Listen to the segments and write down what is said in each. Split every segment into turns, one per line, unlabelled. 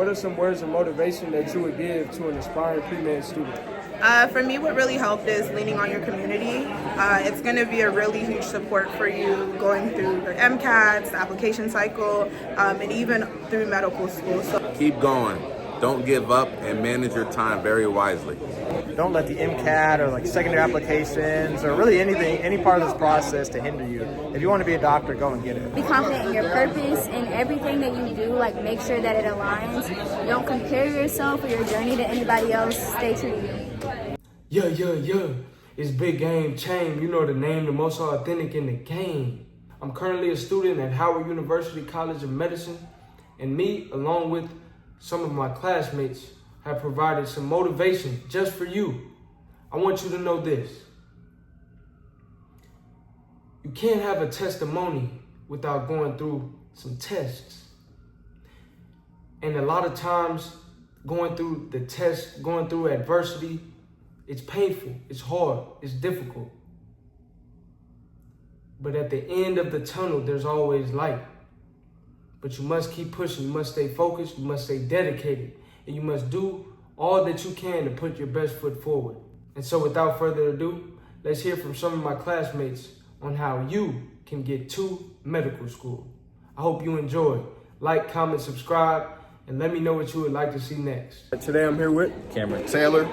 what are some words of motivation that you would give to an aspiring pre-med student?
For me, what really helped is leaning on your community. It's going to be a really huge support for you going through your MCATs, the application cycle, and even through medical school. So
Keep going. Don't give up and manage your time very wisely.
Don't let the MCAT or like secondary applications or really anything, any part of this process to hinder you. If you want to be a doctor, go and get it.
Be confident in your purpose and everything that you do. Like, make sure that it aligns. Don't compare yourself or your journey to anybody else. Stay true to you.
Yeah. It's BigGameCham. You know the name, the most authentic in the game. I'm currently a student at Howard University College of Medicine, and me, along with some of my classmates, have provided some motivation just for you. I want you to know this. You can't have a testimony without going through some tests. And a lot of times, going through the test, going through adversity, it's painful, it's hard, it's difficult. But at the end of the tunnel, there's always light. But you must keep pushing, you must stay focused, you must stay dedicated, and you must do all that you can to put your best foot forward. And so without further ado, let's hear from some of my classmates on how you can get to medical school. I hope you enjoy. Like, comment, subscribe, and let me know what you would like to see next. Today I'm here with
Cameron, Taylor,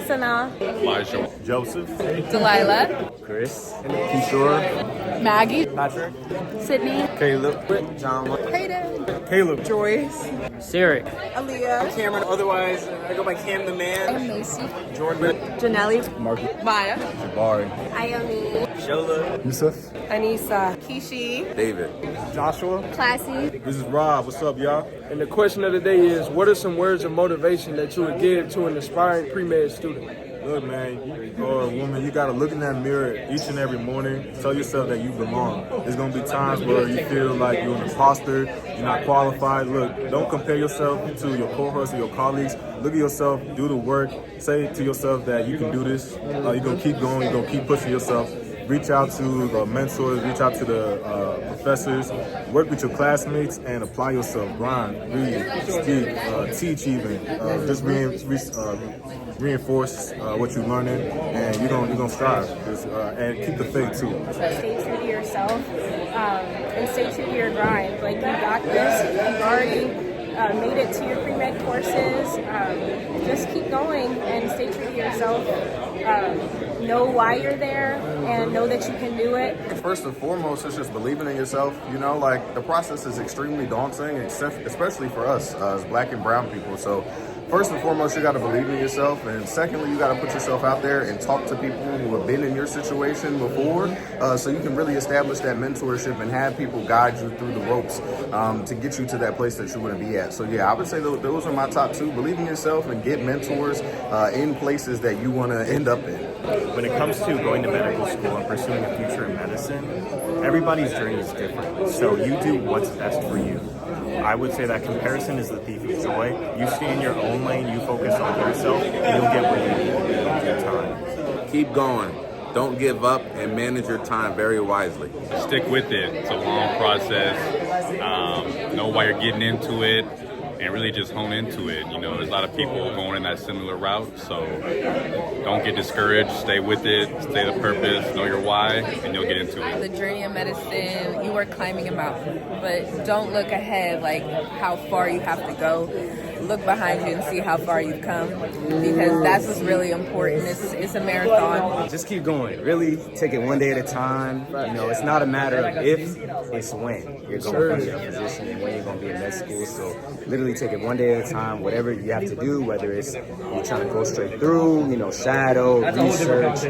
Sana,
Elijah, Joseph,
Delilah,
Chris,
Kishore,
Maggie,
Patrick,
Sydney,
Caleb, John,
Hayden,
Caleb,
Joyce,
Siri,
Aaliyah,
Cameron. Otherwise, I go by Cam the Man,
Macy,
Jordan,
Janelli,
Mark,
Maya,
Jabari,
Ione,
Shola,
Yusuf.
Anissa, Kishi,
David.
Joshua.
Classy.
This is Rob. What's up, y'all?
And the question of the day is, what are some words of motivation that you would give to an aspiring pre-med student?
Look, man, or a woman, you gotta look in that mirror each and every morning. Tell yourself that you belong. There's gonna be times where you feel like you're an imposter, you're not qualified. Look, don't compare yourself to your cohorts or your colleagues. Look at yourself, do the work. Say to yourself that you can do this. You're gonna keep going. You're gonna keep pushing yourself. Reach out to the mentors, reach out to the professors, work with your classmates, and apply yourself. Grind, read, speak, teach even. Just reinforce what you're learning, and you're gonna strive. And keep the faith too.
Stay true to yourself and stay true to your grind. Like, you got this. You've already made it to your pre-med courses. Just keep going and stay true to yourself. Know why you're there and know that you can do it.
First and foremost, it's just believing in yourself. You know, like, the process is extremely daunting, especially for us as Black and brown people. So first and foremost, you got to believe in yourself, and secondly, you got to put yourself out there and talk to people who have been in your situation before, so you can really establish that mentorship and have people guide you through the ropes to get you to that place that you want to be at. So yeah, I would say those are my top two: believe in yourself and get mentors in places that you want to end up in.
When it comes to going to medical school and pursuing a future in medicine, everybody's journey is different. So you do what's best for you. I would say that comparison is the thief of joy. You stay in your own lane, you focus on yourself, and you'll get where you need to be in your time.
Keep going. Don't give up and manage your time very wisely.
Stick with it. It's a long process. Know why you're getting into it, and really just hone into it. You know, there's a lot of people going in that similar route, so don't get discouraged. Stay with it, stay the purpose, know your why, and you'll get into it.
The journey of medicine, you are climbing a mountain, but don't look ahead like how far you have to go. Look behind you and see how far you've come, because that's what's really important. It's a marathon.
Just keep going. Really take it one day at a time. You know, it's not a matter of if, it's when you're going to be in a position and when you're going to be in med school. So literally take it one day at a time, whatever you have to do, whether it's you're trying to go straight through, you know, shadow, research,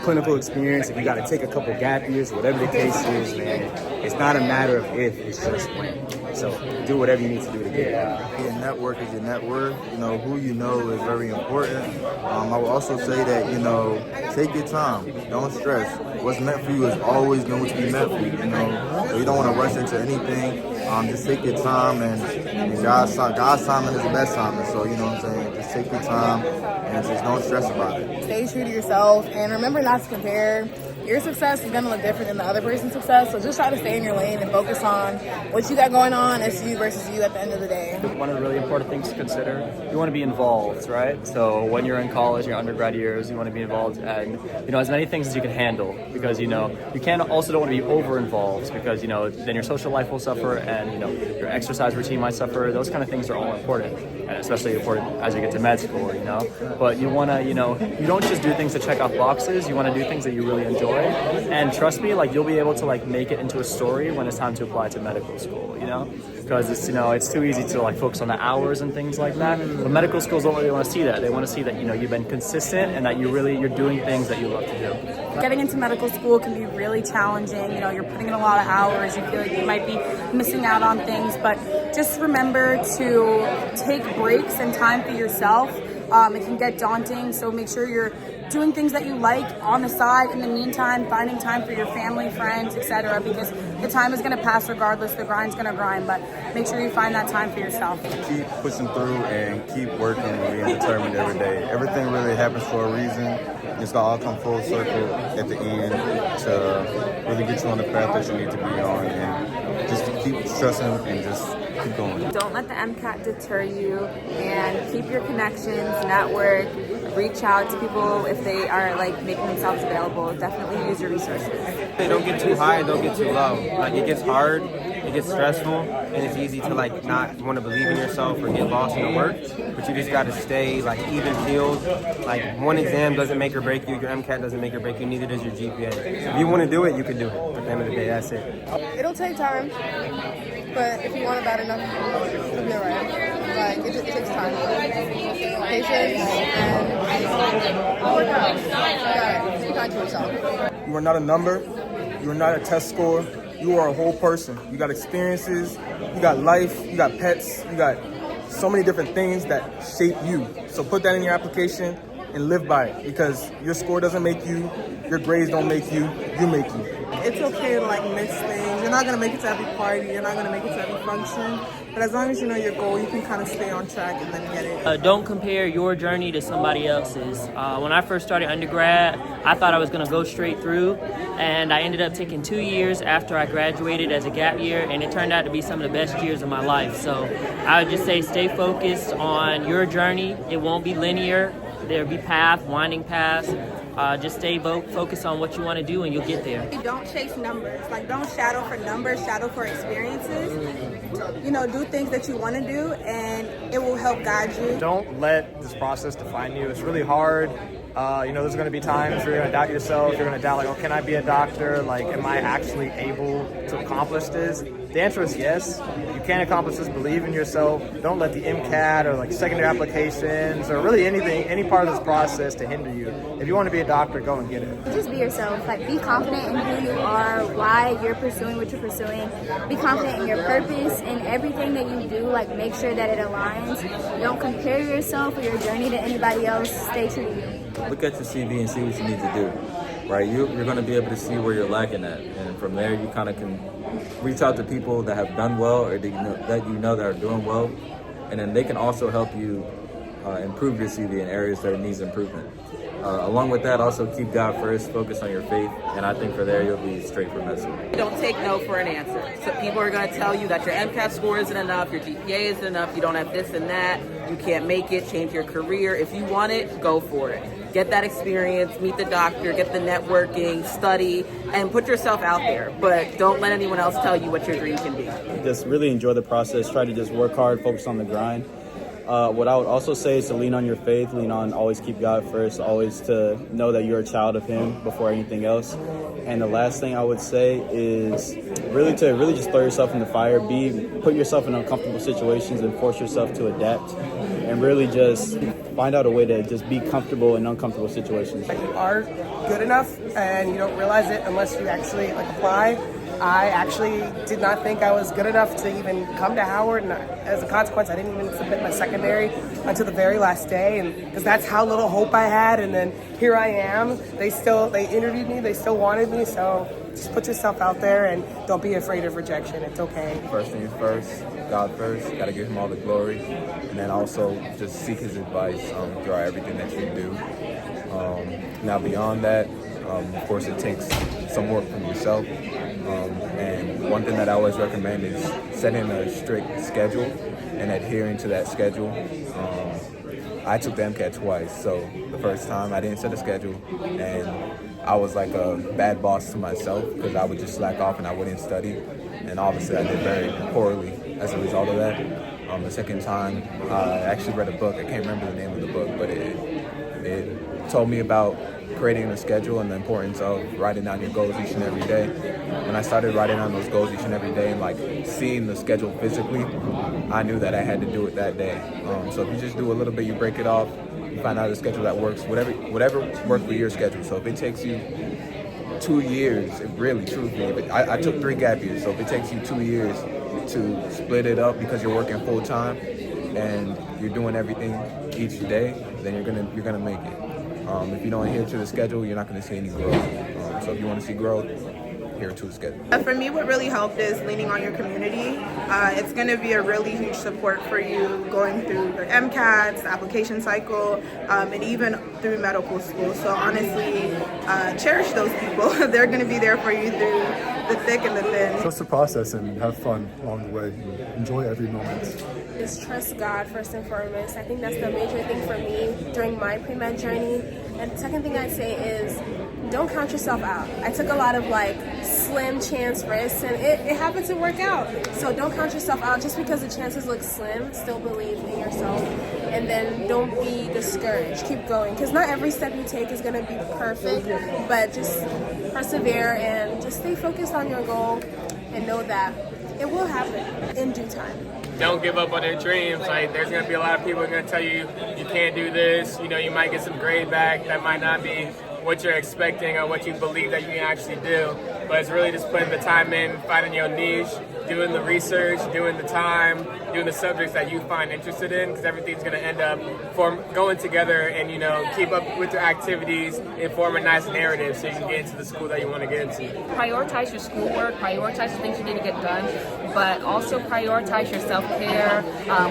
clinical experience. If you got to take a couple gap years, whatever the case is, man, it's not a matter of if, it's just when. So do whatever you need to do to get it.
Your network is your net worth. You know, who you know is very important. I will also say that, you know, take your time. Don't stress. What's meant for you is always going to be meant for you, you know. So you don't want to rush into anything. Just take your time, and God's timing is the best timing. So, you know what I'm saying? Just take your time and just don't stress about it.
Stay true to yourself and remember not to compare
your success is going to look different than the other person's success. So just try to stay in your lane and focus on what you got going on. It's you versus you at the end of the day.
One of the really important things to consider, you want to be involved, right? So when you're in college, your undergrad years, you want to be involved and, as many things as you can handle, because, you don't want to be over involved because, then your social life will suffer and, your exercise routine might suffer. Those kind of things are all important, and especially important as you get to med school, But you want to, you don't just do things to check off boxes. You want to do things that you really enjoy. And trust me, you'll be able to make it into a story when it's time to apply to medical school, because it's, it's too easy to focus on the hours and things like that. But medical schools don't really want to see that. They want to see that, you've been consistent and that you're doing things that you love to do.
Getting into medical school can be really challenging. You're putting in a lot of hours. You feel like you might be missing out on things, but just remember to take breaks and time for yourself. It can get daunting, so make sure you're doing things that you like on the side. In the meantime, finding time for your family, friends, etc. Because the time is going to pass regardless. The grind's going to grind, but make sure you find that time for yourself.
Keep pushing through and keep working and being determined every day. Everything really happens for a reason. It's gonna all come full circle at the end to really get you on the path that you need to be on, and just keep stressing and just keep going.
Don't let the MCAT deter you, and keep your connections, network, reach out to people if they are making themselves available. Definitely use your resources.
Don't get too high, don't get too low. It gets hard, it gets stressful, and it's easy to not want to believe in yourself or get lost in the work. But you just got to stay even keeled. One exam doesn't make or break you. Your MCAT doesn't make or break you. Neither does your GPA. If you want to do it, you can do it. At the end of the day, that's it.
It'll take time, but if you want it bad enough, you'll be alright. It just takes time, patience, and work out. Be kind to yourself.
You are not a number. You are not a test score. You are a whole person. You got experiences, you got life, you got pets, you got so many different things that shape you. So put that in your application and live by it, because your score doesn't make you, your grades don't make you, you make you.
It's okay to miss things. You're not going to make it to every party. You're not going to make it to every function. But as long as you know your goal, you can kind of stay on track and then get it.
Don't compare your journey to somebody else's. When I first started undergrad, I thought I was going to go straight through, and I ended up taking 2 years after I graduated as a gap year, and it turned out to be some of the best years of my life. So I would just say stay focused on your journey. It won't be linear. There'll be winding paths. Just stay focused on what you want to do, and you'll get there.
Don't chase numbers. Don't shadow for numbers, shadow for experiences. Do things that you want to do, and it will help guide you.
Don't let this process define you. It's really hard. There's going to be times where you're going to doubt yourself. You're going to doubt, can I be a doctor? Am I actually able to accomplish this? The answer is yes. You can accomplish this. Believe in yourself. Don't let the MCAT or secondary applications or really any part of this process to hinder you. If you want to be a doctor, go and get it.
Just be yourself. Be confident in who you are, why you're pursuing what you're pursuing. Be confident in your purpose and everything that you do. Make sure that it aligns. Don't compare yourself or your journey to anybody else. Stay true to you.
Look at your CV and see what you need to do, right? You're going to be able to see where you're lacking at, and from there you kind of can reach out to people that have done well or that are doing well, and then they can also help you improve your CV in areas that it needs improvement. Along with that, also keep God first, focus on your faith, and I think for there you'll be straight for med school.
Don't take no for an answer. So people are going to tell you that your MCAT score isn't enough, your GPA isn't enough, you don't have this and that, you can't make it, change your career. If you want it, go for it. Get that experience, meet the doctor, get the networking, study, and put yourself out there. But don't let anyone else tell you what your dream can be.
Just really enjoy the process. Try to just work hard, focus on the grind. What I would also say is to lean on your faith, always keep God first, always to know that you're a child of Him before anything else. And the last thing I would say is really just throw yourself in the fire, put yourself in uncomfortable situations and force yourself to adapt, and really just find out a way to just be comfortable in uncomfortable situations.
You are good enough, and you don't realize it unless you actually apply. I actually did not think I was good enough to even come to Howard, and as a consequence, I didn't even submit my secondary until the very last day, and because that's how little hope I had. And then here I am. They interviewed me. They still wanted me. So just put yourself out there and don't be afraid of rejection. It's okay.
First things first, God first. Got to give him all the glory. And then also just seek his advice throughout everything that you do. Now beyond that, of course it takes some work from yourself. And one thing that I always recommend is setting a strict schedule and adhering to that schedule. I took the MCAT twice, so the first time I didn't set a schedule, and I was like a bad boss to myself because I would just slack off and I wouldn't study, and obviously I did very poorly as a result of that. The second time, I actually read a book. I can't remember the name of the book, but it told me about creating a schedule and the importance of writing down your goals each and every day. When I started writing down those goals each and every day and like seeing the schedule physically, I knew that I had to do it that day. So if you just do a little bit, you break it off, you find out a schedule that works, whatever works for your schedule. So if it takes you 2 years, really, truthfully, I took 3 gap years, so if it takes you 2 years to split it up because you're working full time and you're doing everything each day, then you're gonna make it. If you don't adhere to the schedule, you're not going to see any growth. So if you want to see growth, adhere to the schedule.
For me, what really helped is leaning on your community. It's going to be a really huge support for you going through your MCATs, the application cycle, and even through medical school. So honestly, cherish those people. They're going to be there for you through the thick and the thin.
Trust the process and have fun along the way. Enjoy every moment.
Just trust God first and foremost. I think that's the major thing for me during my pre-med journey. And the second thing I'd say is don't count yourself out. I took a lot of slim chance risks and it happened to work out. So don't count yourself out just because the chances look slim. Still believe in yourself. And then don't be discouraged. Keep going. Because not every step you take is going to be perfect, but just persevere and just stay focused on your goal and know that it will happen in due time.
Don't give up on their dreams. There's going to be a lot of people going to tell you you can't do this. You might get some grade back that might not be what you're expecting or what you believe that you can actually do. But it's really just putting the time in, finding your niche, doing the research, doing the time, doing the subjects that you find interested in, because everything's going to end up going together and, keep up with your activities and form a nice narrative so you can get into the school that you want to get into.
Prioritize your schoolwork, prioritize the things you need to get done, but also prioritize your self-care,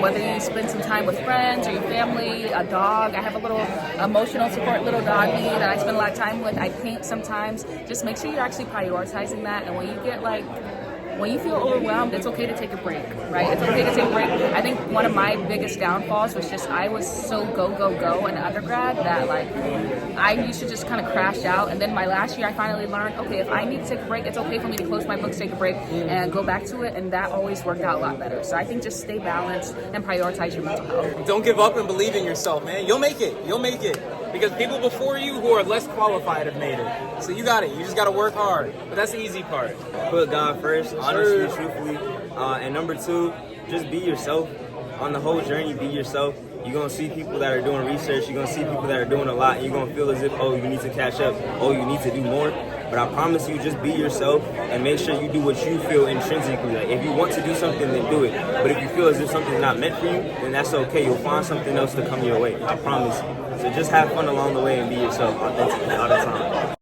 whether you spend some time with friends or your family, a dog. I have a little emotional support little doggy that I spend a lot of time with. I paint sometimes. Just make sure you're actually prioritizing that, and when you get when you feel overwhelmed, it's okay to take a break, right? It's okay to take a break. I think one of my biggest downfalls was just I was so go in undergrad that I used to just kind of crash out. And then my last year, I finally learned, okay, if I need to take a break, it's okay for me to close my books, take a break, and go back to it. And that always worked out a lot better. So I think just stay balanced and prioritize your mental health.
Don't give up and believe in yourself, man. You'll make it. You'll make it. Because people before you who are less qualified have made it. So you got it. You just got to work hard. But that's the easy part.
Put God first, honestly, truthfully. And number 2, just be yourself. On the whole journey, be yourself. You're going to see people that are doing research. You're going to see people that are doing a lot. And you're going to feel as if, oh, you need to catch up. Oh, you need to do more. But I promise you, just be yourself and make sure you do what you feel intrinsically. If you want to do something, then do it. But if you feel as if something's not meant for you, then that's okay. You'll find something else to come your way. I promise you. So just have fun along the way and be yourself authentically all the time.